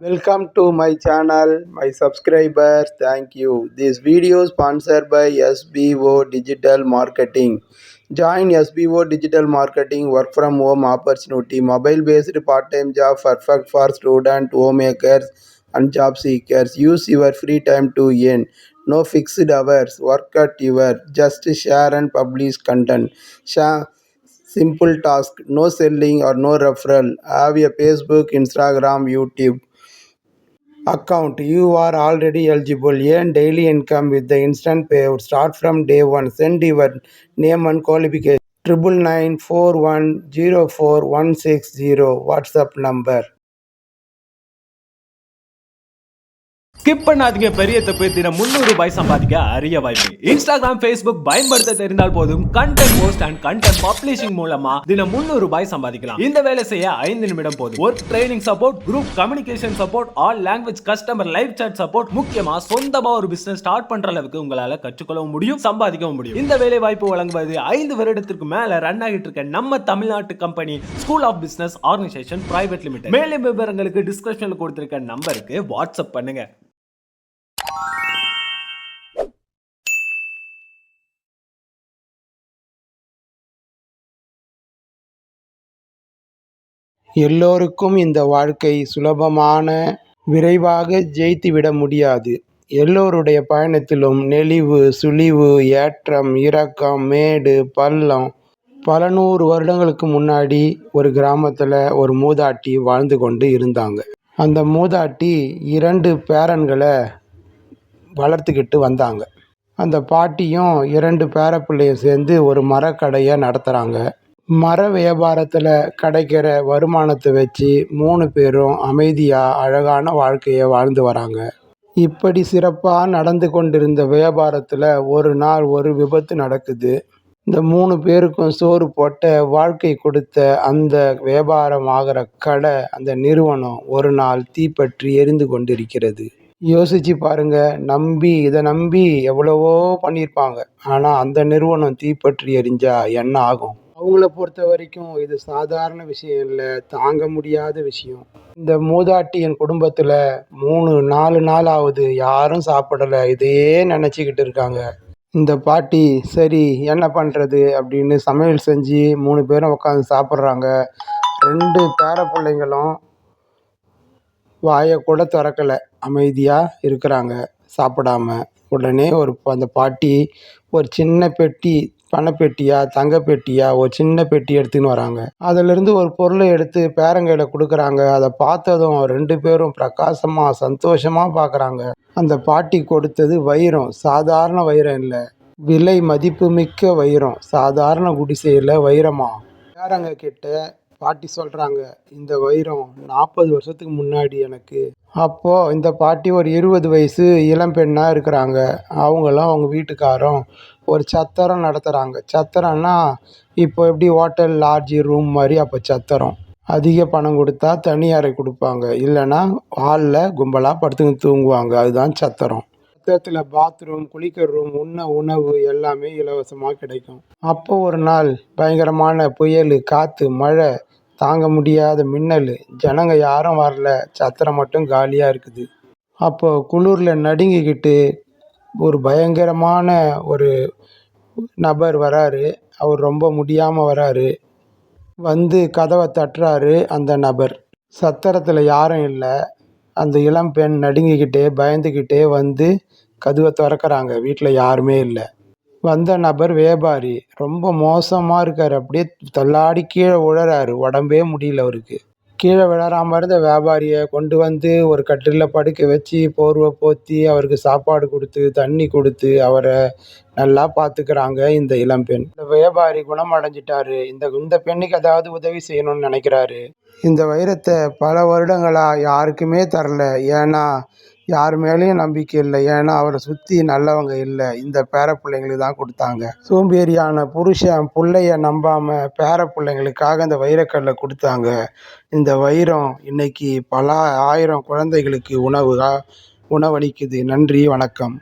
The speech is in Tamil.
Welcome to my channel, my subscribers. Thank you. This video is sponsored by SBO Digital Marketing. Join SBO Digital Marketing work from home opportunity. Mobile based part time job perfect for student, homemakers, and job seekers. Use your free time to earn. No fixed hours. Work at your. Just share and publish content. Share simple task. No selling or no referral. Have a Facebook, Instagram, YouTube account. You are already eligible. Earn daily income with the instant payout. Start from day one. Send your name and qualification. 9991044160 WhatsApp number. Skip பண்ணாதீங்க. பெரிய தப்பு. தினம் 300 ரூபாய் சம்பாதிக்க அரிய வாய்ப்பு. இன்ஸ்டாகிராம், ஃபேஸ்புக் பயன்படுத்த தெரிந்தால் போதும். Content post and content publishing மூலமா தினம் 300 ரூபாய் சம்பாதிக்கலாம். இந்த வேலை செய்ய 5 நிமிடம் போதும். Work training support, group communication support, all language customer live chat support, முக்கியமா சொந்தமா ஒரு பிசினஸ் ஸ்டார்ட் பண்ற அளவுக்கு உங்களால கற்றுக்கொள்ளவும் முடியும், சம்பாதிக்கவும் முடியும். இந்த வேலை வாய்ப்பு வழங்குவது 5 வருடத்திற்கு மேல ரன் ஆகிட்டு இருக்க நம்ம தமிழ்நாட்டு company school of business organisation private limited. மேலும் விவரங்களுக்கு டிஸ்கிரிப்ஷன்ல கொடுத்திருக்க நம்பருக்கு வாட்ஸ்அப் பண்ணுங்க. எல்லோருக்கும் இந்த வாழ்க்கை சுலபமான விரைவாக ஜெயித்துவிட முடியாது. எல்லோருடைய பயணத்திலும் நெளிவு சுழிவு, ஏற்றம் இறக்கம், மேடு பள்ளம். பல 100 வருடங்களுக்கு முன்னாடி ஒரு கிராமத்தில் ஒரு மூதாட்டி வாழ்ந்து கொண்டு இருந்தாங்க. அந்த மூதாட்டி 2 பேரன்களை வளர்த்துக்கிட்டு வந்தாங்க. அந்த பாட்டியும் 2 பேரப்பிள்ளையும் சேர்ந்து ஒரு மரக்கடையை நடத்துகிறாங்க. மர வியாபாரத்தில் கிடைக்கிற வருமானத்தை வச்சு 3 பேரும் அமைதியாக அழகான வாழ்க்கையை வாழ்ந்து வராங்க. இப்படி சிறப்பாக நடந்து கொண்டிருந்த வியாபாரத்தில் ஒரு நாள் ஒரு விபத்து நடக்குது. இந்த 3 பேருக்கும் சோறு போட்ட வாழ்க்கை கொடுத்த அந்த வியாபாரம் ஆகிற கடை, அந்த நிறுவனம் ஒரு நாள் தீப்பற்றி எரிந்து கொண்டிருக்கிறது. யோசிச்சு பாருங்க. இதை நம்பி எவ்வளவோ பண்ணியிருப்பாங்க. ஆனால் அந்த நிறுவனம் தீப்பற்றி எரிஞ்சா என்ன ஆகும்? அவங்கள பொறுத்த வரைக்கும் இது சாதாரண விஷயம் இல்லை, தாங்க முடியாத விஷயம். இந்த மூதாட்டியின் குடும்பத்தில் 3-4 நாள் ஆகுது, யாரும் சாப்பிடலை. இதையே நினச்சிக்கிட்டு இருக்காங்க. இந்த பாட்டி சரி என்ன பண்ணுறது அப்படின்னு சமையல் செஞ்சு 3 பேரும் உட்காந்து சாப்பிட்றாங்க. 2 பேர பிள்ளைங்களும் வாயை கூட திறக்கலை, அமைதியாக இருக்கிறாங்க சாப்பிடாம. உடனே அந்த பாட்டி ஒரு சின்ன பெட்டி, பணப்பெட்டியா தங்க பெட்டியா ஒரு சின்ன பெட்டி எடுத்துன்னு வராங்க. அதிலிருந்து ஒரு பொருளை எடுத்து பேரங்கையில் கொடுக்குறாங்க. அதை பார்த்ததும் 2 பேரும் பிரகாசமாக சந்தோஷமாக பார்க்குறாங்க. அந்த பாட்டி கொடுத்தது வைரம், சாதாரண வைரம் இல்லை, விலை மதிப்பு மிக்க வைரம். சாதாரண குடிசையில் வைரமா? பேரங்க கிட்ட பாட்டி சொல்கிறாங்க, இந்த வைரம் 40 வருஷத்துக்கு முன்னாடி எனக்கு. அப்போது இந்த பாட்டி ஒரு 20 வயசு இளம் பெண்ணாக இருக்கிறாங்க. அவங்களும் அவங்க வீட்டுக்காரும் ஒரு சத்திரம் நடத்துகிறாங்க. சத்திரம்னா இப்போ எப்படி ஹோட்டல் லாட்ஜ் ரூம் மாதிரி. அப்போ சத்திரம் அதிக பணம் கொடுத்தா தனி அறை கொடுப்பாங்க, இல்லைன்னா ஹாலில் கும்பலாக படுத்துன்னு தூங்குவாங்க. அதுதான் சத்திரம். சத்திரத்தில் பாத்ரூம், குளிக்கிற ரூம், உணவு எல்லாமே இலவசமாக கிடைக்கும். அப்போ ஒரு நாள் பயங்கரமான புயல், காற்று, மழை, தாங்க முடியாத மின்னல், ஜனங்க யாரும் வரல, சத்திரம் மட்டும் காலியாக இருக்குது. அப்போ குளிரில் நடுங்கிக்கிட்டு ஒரு பயங்கரமான ஒரு நபர் வராரு. அவர் ரொம்ப முடியாமல் வராரு. வந்து கதவை தட்டுறாரு. அந்த நபர் சத்திரத்தில் யாரும் இல்லை. அந்த இளம் பெண் நடுங்கிக்கிட்டே பயந்துக்கிட்டே வந்து கதவை திறக்கிறாங்க. வீட்டில் யாருமே இல்லை. வந்த நபர் வியாபாரி, ரொம்ப மோசமாக இருக்கார். அப்படியே தள்ளாடி கீழே விழறாரு. உடம்பே முடியல அவருக்கு. கீழே விழறாமல் இருந்த வியாபாரியை கொண்டு வந்து ஒரு கட்டிலில் படுக்க வச்சு போர்வை போத்தி அவருக்கு சாப்பாடு கொடுத்து தண்ணி கொடுத்து அவரை நல்லா பார்த்துக்கிறாங்க இந்த இளம்பெண். இந்த வியாபாரி குணமடைஞ்சிட்டாரு. இந்த பெண்ணுக்கு ஏதாவது உதவி செய்யணும்னு நினைக்கிறாரு. இந்த வைரத்தை பல வருடங்களாக யாருக்குமே தரல. ஏன்னா யார் மேலேயும் நம்பிக்கை இல்லை. ஏன்னா அவரை சுற்றி நல்லவங்க இல்லை. இந்த பேர பிள்ளைங்களுக்கு தான் கொடுத்தாங்க. சோம்பேறியான புருஷன் பிள்ளைய நம்பாமல் பேர பிள்ளைங்களுக்காக இந்த வைரக்கல்லை கொடுத்தாங்க. இந்த வைரம் இன்னைக்கு பல 1000 குழந்தைகளுக்கு உணவளிக்குது. நன்றி, வணக்கம்.